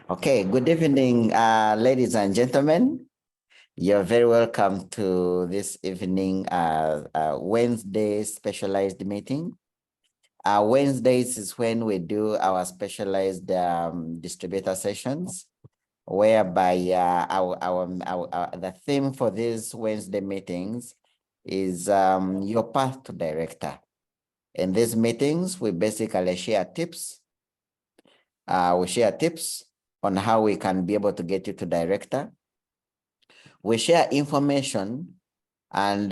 Okay, good evening, ladies and gentlemen. You're very welcome to this evening Wednesday specialized meeting. Wednesdays is when we do our specialized distributor sessions, whereby the theme for these Wednesday meetings is your path to director. In these meetings, we basically share tips. We share tips on how we can be able to get you to director. We share information, and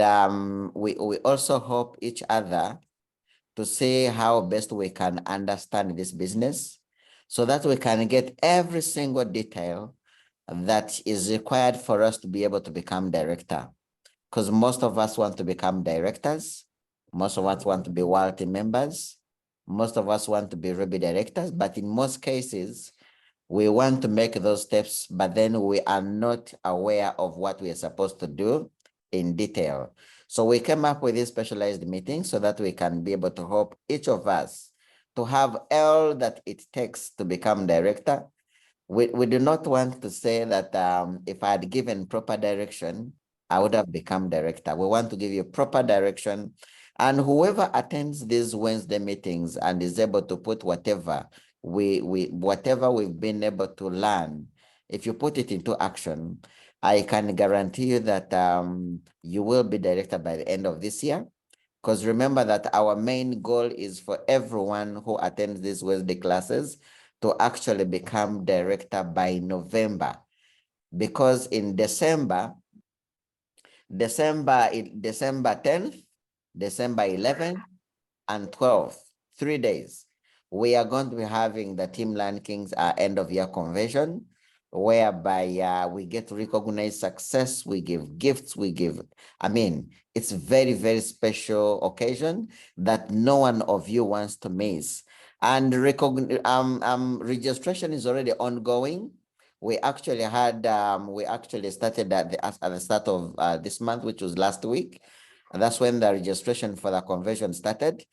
we also help each other to see how best we can understand this business so that we can get every single detail that is required for us to be able to become director. Because most of us want to become directors. Most of us want to be wealthy members. Most of us want to be Ruby directors, but in most cases, we want to make those steps, but then we are not aware of what we are supposed to do in detail. So we came up with this specialized meeting so that we can be able to help each of us to have all that it takes to become director. We do not want to say that if I had given proper direction, I would have become director. We want to give you proper direction. And whoever attends these Wednesday meetings and is able to put whatever we've been able to learn, if you put it into action, I can guarantee you that you will be director by the end of this year. Because remember that our main goal is for everyone who attends these Wednesday classes to actually become director by November. Because in December 10th, December 11th, and 12th, 3 days, we are going to be having the Team Land Kings end of year convention, whereby we get to recognize success, we give gifts, it's very, very special occasion that no one of you wants to miss. And registration is already ongoing. We actually started at the start of this month, which was last week. And that's when the registration for the convention started.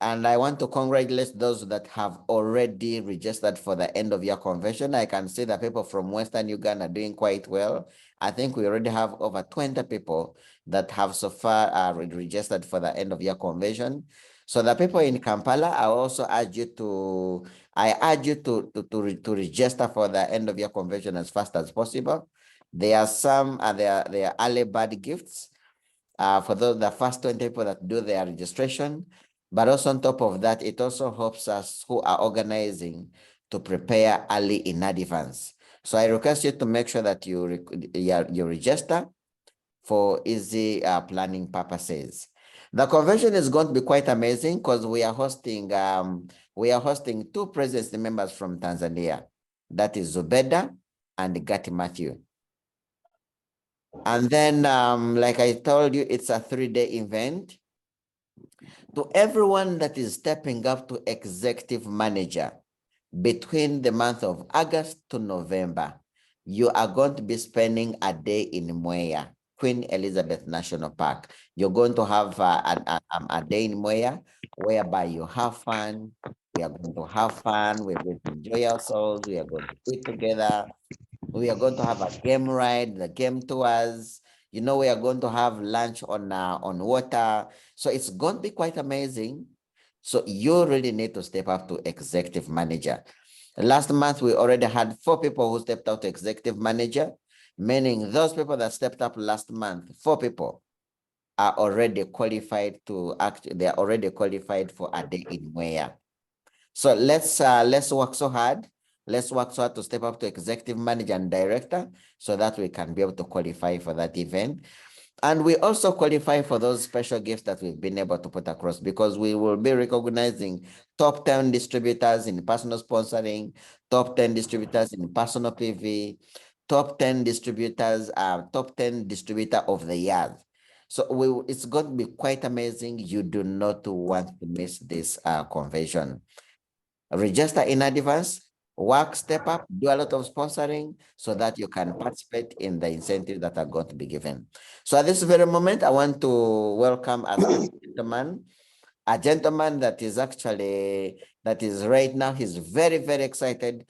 And I want to congratulate those that have already registered for the end of year convention. I can see that people from Western Uganda are doing quite well. I think we already have over 20 people that have so far registered for the end of year convention. So the people in Kampala, I urge you to register for the end of year convention as fast as possible. There are some there are early bird gifts for the first 20 people that do their registration. But also on top of that, it also helps us who are organizing to prepare early in advance. So I request you to make sure that you register for easy planning purposes. The convention is going to be quite amazing because we are hosting two presidency members from Tanzania. That is Zubeda and Gati Matthew. And then, like I told you, it's a 3-day event. To everyone that is stepping up to executive manager between the month of August to November, you are going to be spending a day in Mwea, Queen Elizabeth National Park. You're going to have a day in Mwea whereby you have fun. We are going to have fun. We're going to enjoy ourselves. We are going to eat together. We are going to have a game ride, the game tours. We are going to have lunch on water. So it's going to be quite amazing. So you really need to step up to executive manager. Last month, we already had 4 people who stepped out to executive manager, meaning those people that stepped up last month, 4 people are already qualified they are already qualified for a day in Mwea. So let's work so hard. Let's work so hard to step up to executive manager and director so that we can be able to qualify for that event. And we also qualify for those special gifts that we've been able to put across, because we will be recognizing top 10 distributors in personal sponsoring, top 10 distributors in personal PV, top 10 distributors, top 10 distributor of the year. So it's going to be quite amazing. You do not want to miss this convention. Register in advance, work, step up, do a lot of sponsoring so that you can participate in the incentives that are going to be given. So at this very moment, I want to welcome a gentleman that is right now, he's very, very excited.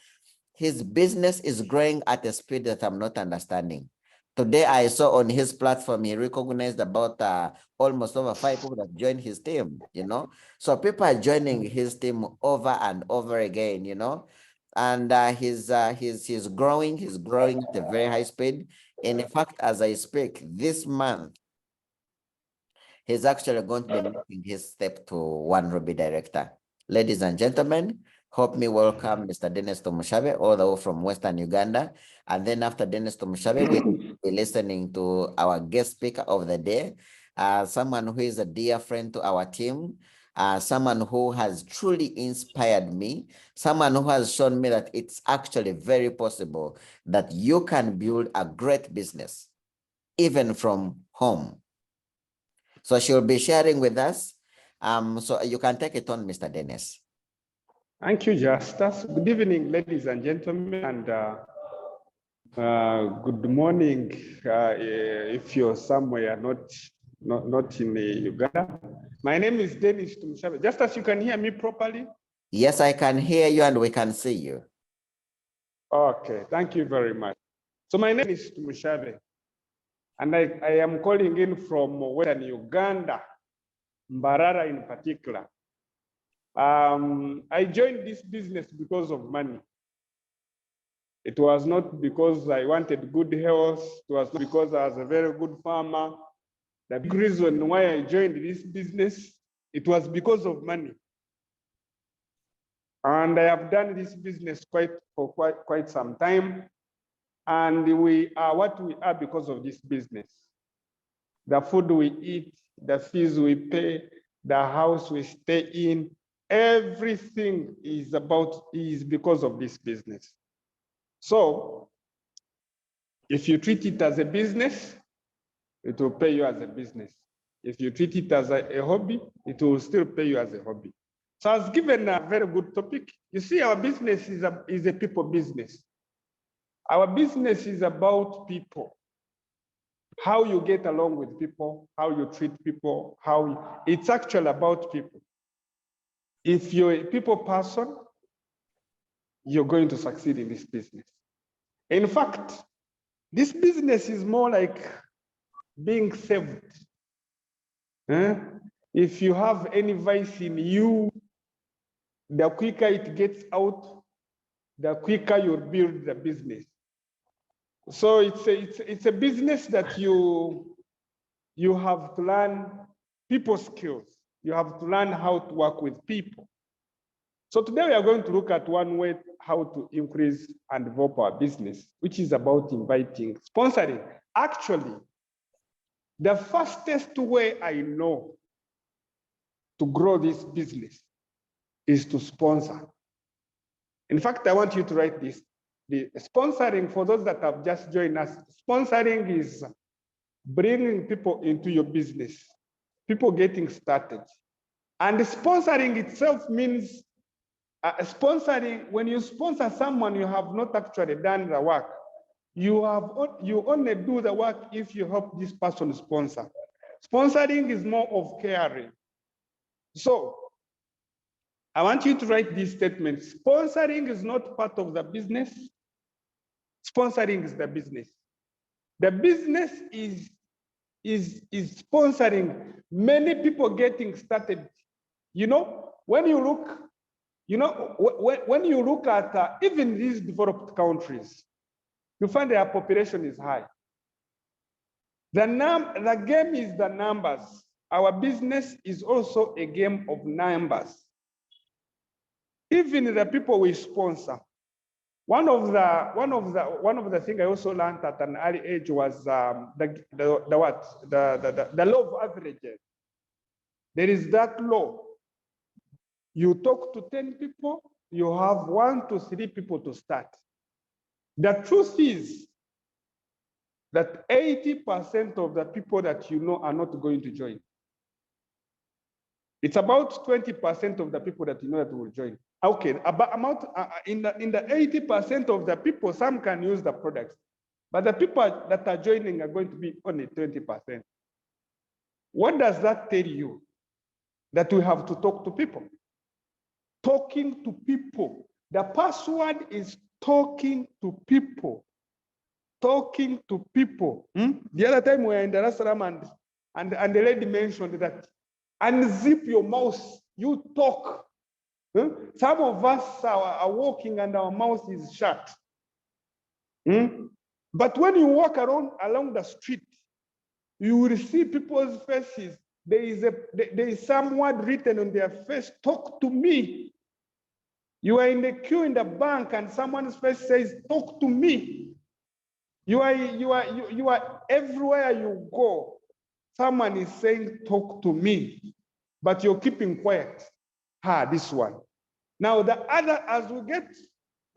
his business is growing at a speed that I'm not understanding. Today, I saw on his platform, he recognized about almost over 5 people that joined his team, you know. So people are joining his team over and over again, you know. And he's growing at a very high speed. And in fact, as I speak, this month, he's actually going to be making his step to One Ruby Director. Ladies and gentlemen, help me welcome Mr. Denis Tumushabe, all the way from Western Uganda. And then after Denis Tumushabe, we'll be listening to our guest speaker of the day, someone who is a dear friend to our team, someone who has truly inspired me, someone who has shown me that it's actually very possible that you can build a great business, even from home. So she'll be sharing with us. So you can take it on, Mr. Denis. Thank you, Justus. Good evening, ladies and gentlemen, and good morning if you're somewhere not in Uganda. My name is Denis Tumushabe. Justus, you can hear me properly? Yes, I can hear you and we can see you. Okay, thank you very much. So my name is Tumushabe, and I am calling in from Western Uganda, Mbarara in particular. I joined this business because of money. It was not because I wanted good health. It was not because I was a very good farmer. The big reason why I joined this business, it was because of money. And I have done this business for quite some time. And we are what we are because of this business. The food we eat, the fees we pay, the house we stay in, everything is because of this business. So if you treat it as a business, it will pay you as a business. If you treat it as a hobby, it will still pay you as a hobby. So I was given a very good topic. You see, our business is a people business. Our business is about people. How you get along with people, how you treat people, it's actually about people. If you're a people person, you're going to succeed in this business. In fact, this business is more like being saved. If you have any vice in you, the quicker it gets out, the quicker you'll build the business. So it's a business that you have to learn people skills. You have to learn how to work with people. So today we are going to look at one way how to increase and develop our business, which is about sponsoring. Actually, the fastest way I know to grow this business is to sponsor. In fact, I want you to write this. The sponsoring, for those that have just joined us, sponsoring is bringing people into your business, people getting started. And sponsoring itself means sponsoring, when you sponsor someone, you have not actually done the work. You only do the work if you help this person sponsor. Sponsoring is more of caring. So I want you to write this statement. Sponsoring is not part of the business. Sponsoring is the business. The business is sponsoring many people getting started. You know, when you look, when you look at even these developed countries, you find their population is high. The game is the numbers. Our business is also a game of numbers. Even the people we sponsor. One of the things I also learned at an early age was the law of averages. There is that law. You talk to 10 people, you have 1 to 3 people to start. The truth is that 80% of the people that you know are not going to join. It's about 20% of the people that you know that will join. Okay, in the 80% of the people, some can use the products, but the people that are joining are going to be only 20%. What does that tell you? That we have to talk to people. Talking to people. The password is talking to people. Talking to people. The other time we were in the restaurant and the lady mentioned that unzip your mouth, you talk. Some of us are walking and our mouth is shut. But when you walk along the street, you will see people's faces. There is some word written on their face, talk to me. You are in the queue in the bank and someone's face says, talk to me. You are everywhere you go. Someone is saying, talk to me, but you're keeping quiet. This one. Now, the other, as we get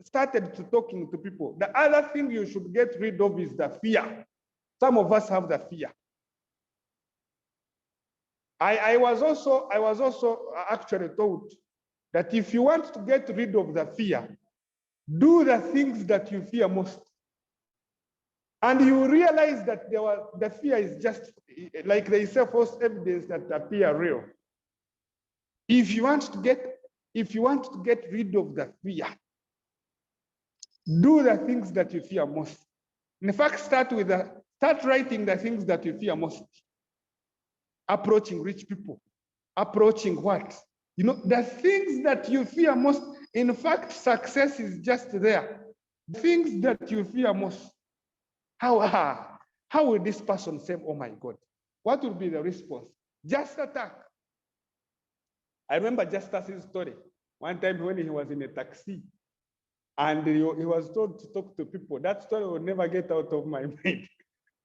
started to talking to people, the other thing you should get rid of is the fear. Some of us have the fear. I was also actually told that if you want to get rid of the fear, do the things that you fear most. And you realize that the fear is just like they say, false evidence that appear real. If you want to get rid of the fear, do the things that you fear most. In fact, start writing the things that you fear most. Approaching rich people, approaching what? The things that you fear most. In fact, success is just there. The things that you fear most. How will this person say, oh my God? What will be the response? Just attack. I remember Justice's story. One time when he was in a taxi and he was told to talk to people. That story will never get out of my mind.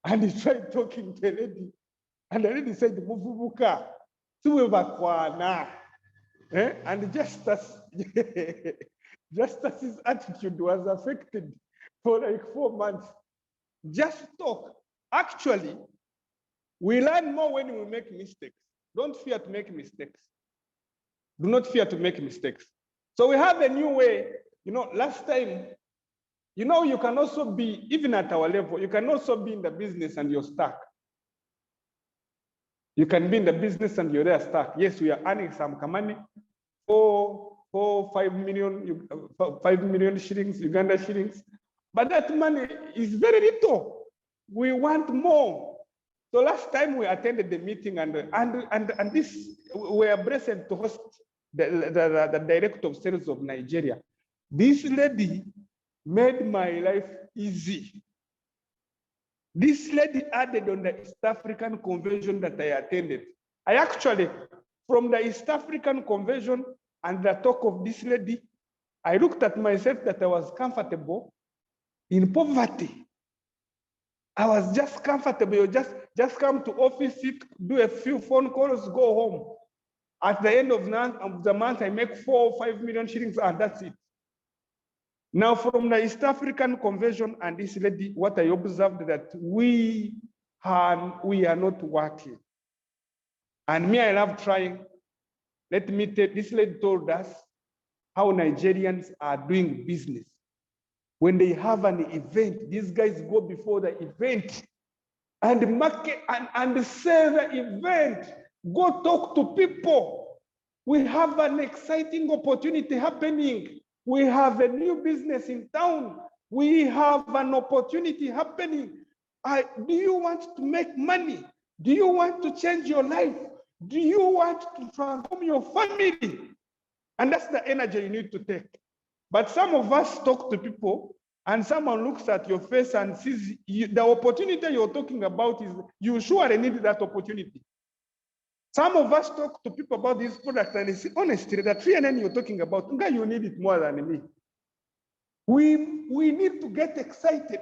And he tried talking to a lady. And the lady said, Muvubuka, Tuwebakwana. And Justice's attitude was affected for like 4 months. Just talk. Actually, we learn more when we make mistakes. Don't fear to make mistakes. Do not fear to make mistakes. So we have a new way. Last time, you can also be, even at our level, you can also be in the business and you're stuck. You can be in the business and you're there stuck. Yes, we are earning some money, 5 million shillings, Uganda shillings. But that money is very little. We want more. So last time we attended the meeting and this, we are blessed to host the director of sales of Nigeria. This lady made my life easy. This lady added on the East African convention that I attended. I actually, from the East African convention and the talk of this lady, I looked at myself that I was comfortable in poverty. I was just comfortable. You just come to office, sit, do a few phone calls, go home. At the end of the month, I make 4 or 5 million shillings, and that's it. Now, from the East African convention and this lady, what I observed that we are not working. And me, I love trying. Let me tell, this lady told us how Nigerians are doing business. When they have an event, these guys go before the event and market and sell the event. Go talk to people. We have an exciting opportunity happening. We have a new business in town. We have an opportunity happening. Do you want to make money? Do you want to change your life? Do you want to transform your family? And that's the energy you need to take. But some of us talk to people and someone looks at your face and sees the opportunity you're talking about is you surely need that opportunity. Some of us talk to people about this product and they say, honestly, that 3NN you're talking about, you need it more than me. We need to get excited.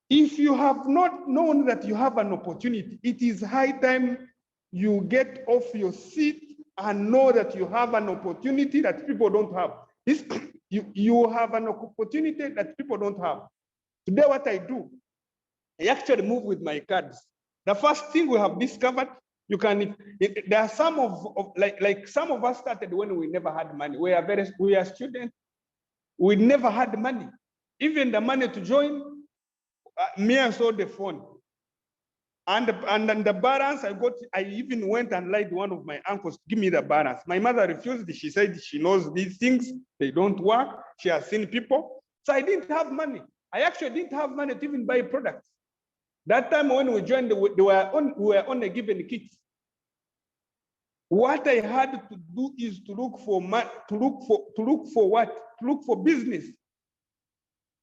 If you have not known that you have an opportunity, it is high time you get off your seat and know that you have an opportunity that people don't have. You have an opportunity that people don't have. Today, what I do, I actually move with my cards. The first thing we have discovered, there are some like some of us started when we never had money. We are students. We never had money. Even the money to join, me I saw the phone. And then the balance I even went and lied to one of my uncles to give me the balance. My mother refused. She said she knows these things, they don't work. She has seen people. So I didn't have money. I actually didn't have money to even buy products. That time when we joined, we were on a given kit. What I had to do is to look for business.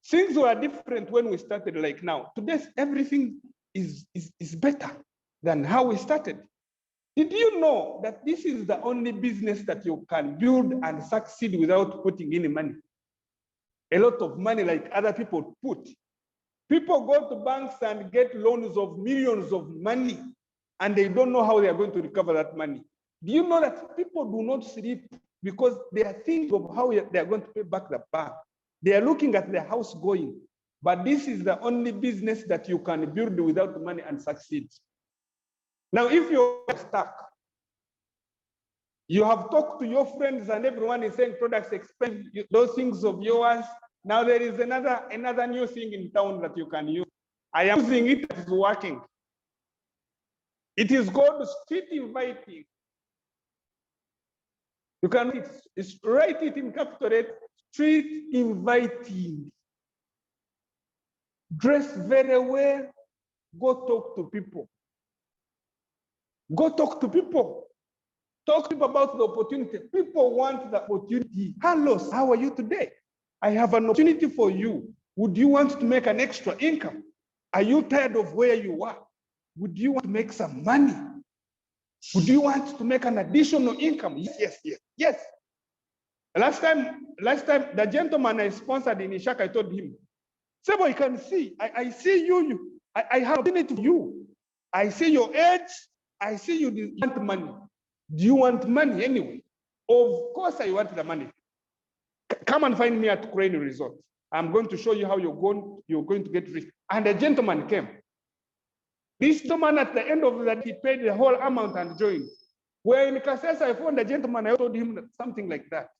Things were different when we started like now. Today, everything is better than how we started. Did you know that this is the only business that you can build and succeed without putting any money? A lot of money like other people put. People go to banks and get loans of millions of money, and they don't know how they are going to recover that money. Do you know that people do not sleep because they are thinking of how they are going to pay back the bank? They are looking at their house going. But this is the only business that you can build without money and succeed. Now, if you're stuck, you have talked to your friends and everyone is saying products expensive, those things of yours. Now there is another new thing in town that you can use. I am using it, it is working. It is called street inviting. You can write it in capital letters, street inviting. Dress very well, go talk to people. Go talk to people. Talk to people about the opportunity. People want the opportunity. Hello, how are you today? I have an opportunity for you. Would you want to make an extra income? Are you tired of where you are? Would you want to make some money? Would you want to make an additional income? Yes, yes, yes. Last time, the gentleman I sponsored in Ishak, I told him, Sebo, you can see, I see you. I have opportunity for you. I see your age. I see you want money. Do you want money anyway? Of course I want the money. Come and find me at Crane Resort. I'm going to show you how you're going to get rich. And the gentleman came. This gentleman at the end of that, he paid the whole amount and joined. Where in Kasesa, I found the gentleman, I told him something like that.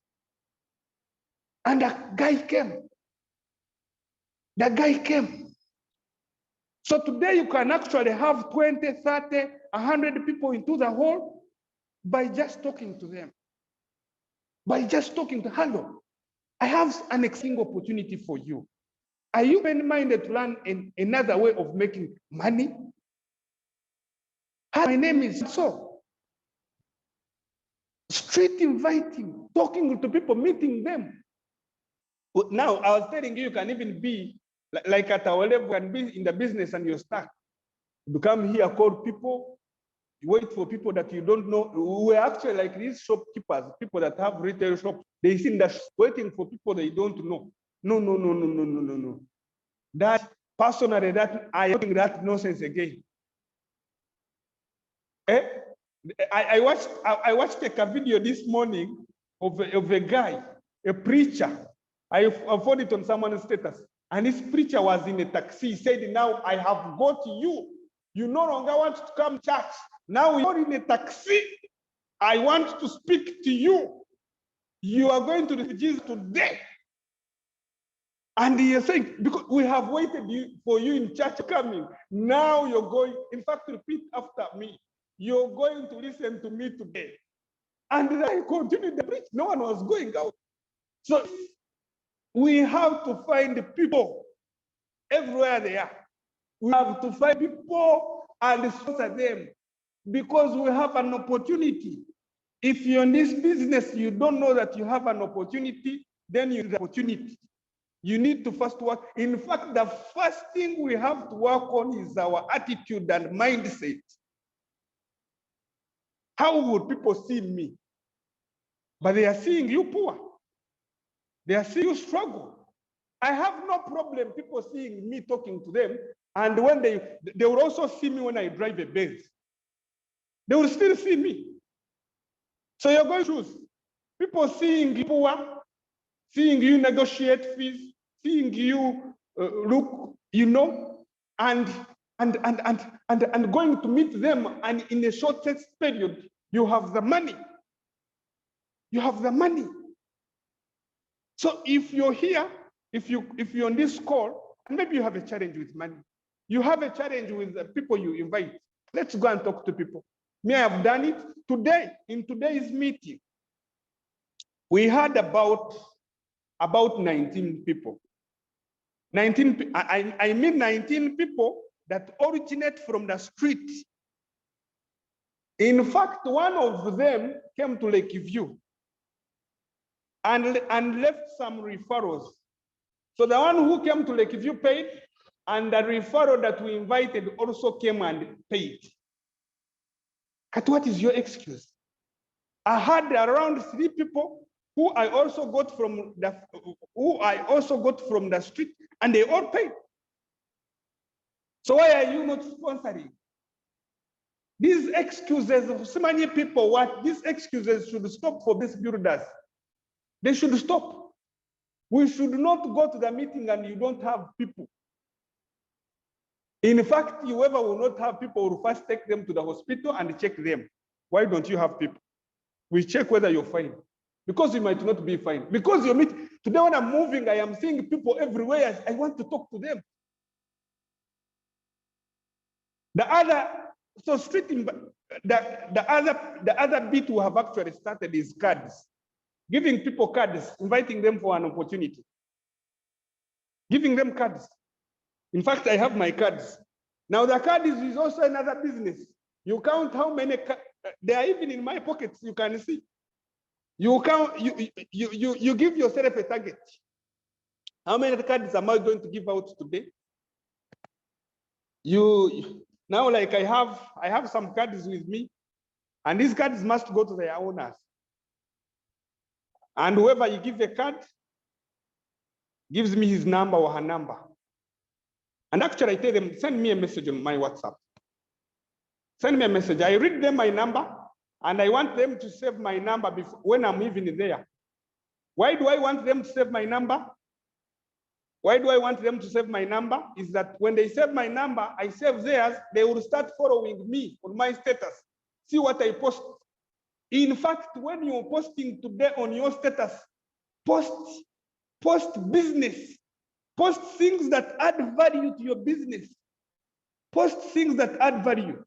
And the guy came. The guy came. So today you can actually have 20, 30, 100 people into the hall by just talking to them. By just talking to, hello, I have an exciting opportunity for you. Are you minded to learn another way of making money? Hi, my name is so. Street inviting, talking to people, meeting them. Now, I was telling you, you can even be like at our level, can be in the business and you're stuck. You come here, call people, you wait for people that you don't know. We're actually like these shopkeepers, people that have retail shops. They sit there waiting for people they don't know. No. That personally, that I am doing that nonsense again. I watched a video this morning of a guy, a preacher. I found it on someone's status. And this preacher was in a taxi. He said, now I have got you. You no longer want to come to church. Now you're in a taxi. I want to speak to you. You are going to receive Jesus today. And he is saying, because we have waited for you in church coming. Now you're going, in fact, repeat after me. You're going to listen to me today. And then I continued the preach. No one was going out. So we have to find the people everywhere they are. We have to find people and sponsor them because we have an opportunity. If you're in this business, you don't know that you have an opportunity, then you have the opportunity. You need to first work. In fact, the first thing we have to work on is our attitude and mindset. How would people see me? But they are seeing you poor. They are seeing you struggle. I have no problem people seeing me talking to them. And when they will also see me when I drive a Benz. They will still see me. So you're going to choose. People seeing you poor, seeing you negotiate fees, seeing you look, and going to meet them, and in a shortest period, you have the money. You have the money. So if you're here, if you're on this call, and maybe you have a challenge with money, You have a challenge with the people you invite. Let's go and talk to people. Me, I have done it today. In today's meeting, we had about 19 people. 19, I mean 19 people that originate from the street. In fact, one of them came to Lakeview and left some referrals. So the one who came to Lakeview paid, and the referral that we invited also came and paid. But what is your excuse? I had around 3 people who I also got from the street, and they all paid. So why are you not sponsoring? These excuses of so many people, these excuses should stop for these builders. They should stop. We should not go to the meeting and you don't have people. In fact, whoever will not have people will first take them to the hospital and check them. Why don't you have people? We check whether you're fine. Because you might not be fine. Because you meet, today when I'm moving, I am seeing people everywhere. I want to talk to them. The other bit we have actually started is cards. Giving people cards, inviting them for an opportunity. Giving them cards. In fact, I have my cards. Now the card is also another business. You count how many, they are even in my pockets, you can see. You count, you give yourself a target. How many cards am I going to give out today? Now, like I have some cards with me, and these cards must go to their owners. And whoever you give a card gives me his number or her number. And actually, I tell them, send me a message on my WhatsApp. Send me a message. I read them my number, and I want them to save my number when I'm even there. Why do I want them to save my number? Why do I want them to save my number? Is that when they save my number, I save theirs, they will start following me on my status. See what I post. In fact, when you're posting today on your status, post business. Post things that add value to your business. Post things that add value.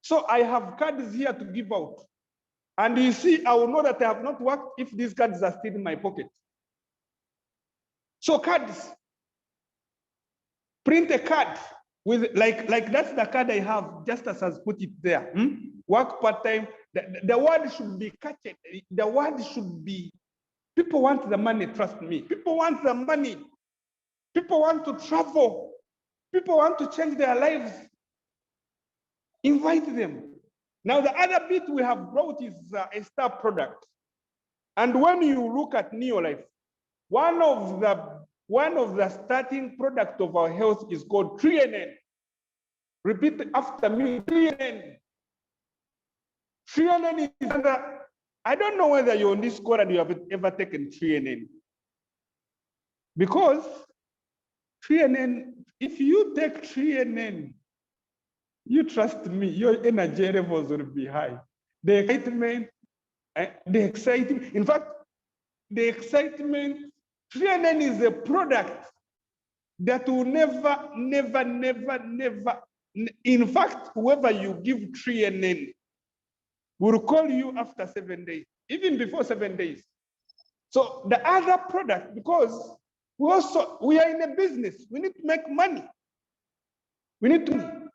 So I have cards here to give out. And you see, I will know that I have not worked if these cards are still in my pocket. So cards. Print a card with like that's the card I have, Justice has put it there. Work part-time. The word should be catched. The word should be, people want the money, trust me. People want the money. People want to travel. People want to change their lives. Invite them. Now, the other bit we have brought is a star product. And when you look at Neolife, one of the starting product of our health is called TreeNN. Repeat after me, TreeNN. TreeNN is under, I don't know whether you're on this call and you have ever taken TreeNN. Because TreeNN, if you take TreeNN, you trust me, your energy levels will be high. The excitement, in fact, the excitement, TreeNN is a product that will never, in fact, whoever you give TreeNN will call you after 7 days, even before 7 days. So the other product, because we are in a business, we need to make money. We need to.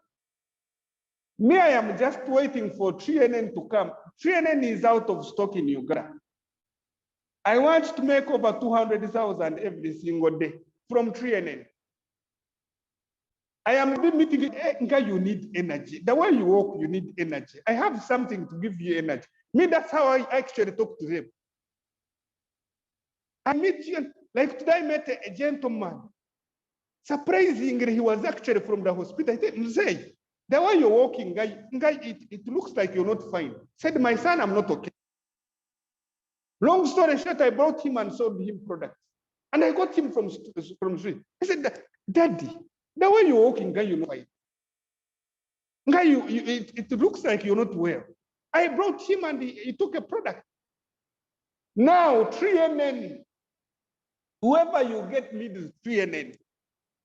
Me, I am just waiting for TreeNN to come. TreeNN is out of stock in Uganda. I want to make over 200,000 every single day from TreeNN. I am meeting, you need energy. The way you walk, you need energy. I have something to give you energy. Me, that's how I actually talk to them. I meet you, like today I met a gentleman. Surprisingly, he was actually from the hospital. I said, Mzee, the way you're walking, it looks like you're not fine. I said, my son, I'm not okay. Long story short, I brought him and sold him products. And I got him from street. I said, Daddy, the way you're walking, you're not fine. It looks like you're not well. I brought him and he took a product. Now, TreeNN, whoever you get needs TreeNN.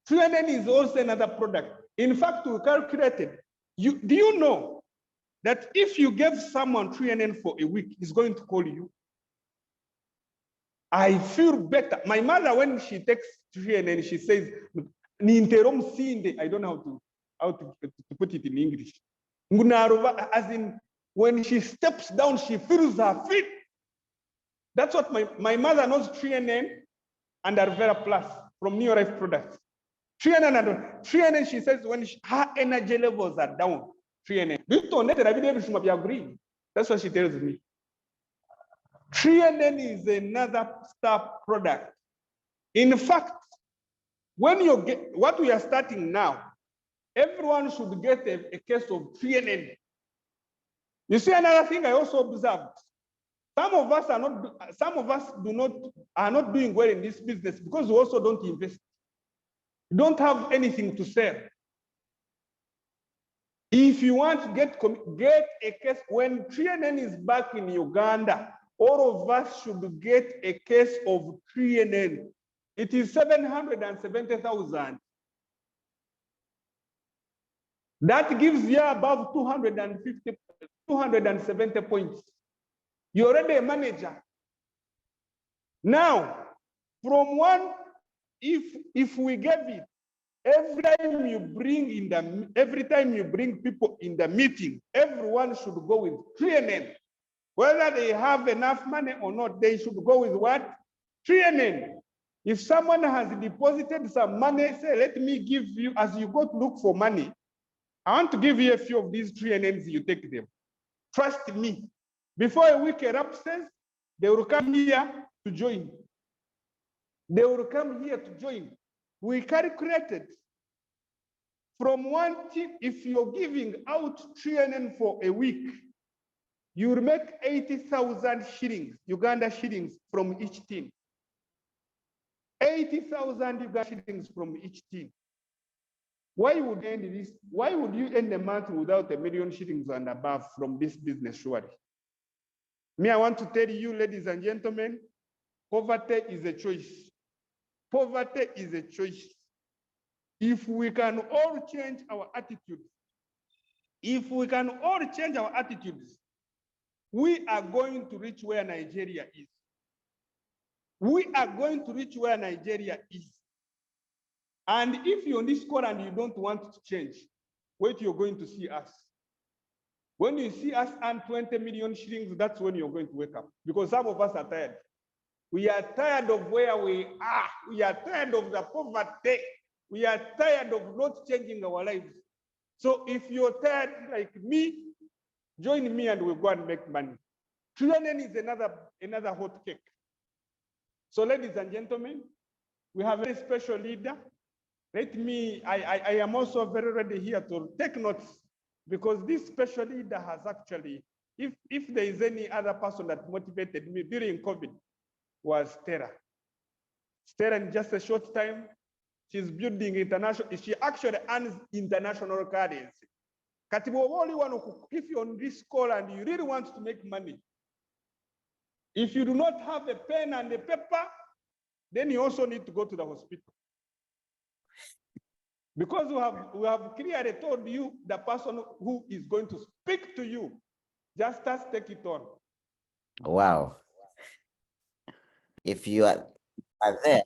TreeNN is also another product. In fact, we calculated, do you know that if you give someone 3NN for a week, he's going to call you? I feel better. My mother, when she takes 3NN, she says, I don't know how to put it in English. As in, when she steps down, she feels her feet. That's what my mother knows 3NN and Arvera Plus from New Life Products. 3NN, she says, when her energy levels are down, 3NN. That's what she tells me. 3NN is another star product. In fact, when you get what we are starting now, everyone should get a case of 3NN. You see, another thing I also observed. Some of us are not doing well in this business because we also don't invest. You don't have anything to sell. If you want to get a case, when 3NN is back in Uganda, all of us should get a case of 3NN. It is 770,000. That gives you above 270 points. You're already a manager. Now, from one, if we give it, every time you bring people in the meeting, everyone should go with 3NN. Whether they have enough money or not, they should go with what? 3NN. If someone has deposited some money, say, let me give you, as you go to look for money, I want to give you a few of these 3NNs, you take them. Trust me. Before a week elapses, they will come here to join. They will come here to join. We calculated from one team, if you're giving out 3NN for a week, you will make 80,000 shillings, Uganda shillings from each team. 80,000 Uganda shillings from each team. Why would you end this? Why would you end a month without 1 million shillings and above from this business, surely? Me, I want to tell you, ladies and gentlemen, poverty is a choice. Poverty is a choice. If we can all change our attitudes, we are going to reach where Nigeria is. We are going to reach where Nigeria is. And if you're on this call and you don't want to change, wait, you're going to see us. When you see us earn 20 million shillings, that's when you're going to wake up. Because some of us are tired. We are tired of where we are. We are tired of the poverty. We are tired of not changing our lives. So if you're tired like me, join me and we'll go and make money. 3NN is another hot cake. So ladies and gentlemen, we have a very special leader. I am also very ready here to take notes, because this special leader has actually, if there is any other person that motivated me during COVID, was Stella. Stella, in just a short time, she's building international, she actually earns international currency. If you're on this call and you really want to make money, if you do not have a pen and a paper, then you also need to go to the hospital. Because we have clearly told you the person who is going to speak to you. Just take it on. Wow. If you are there,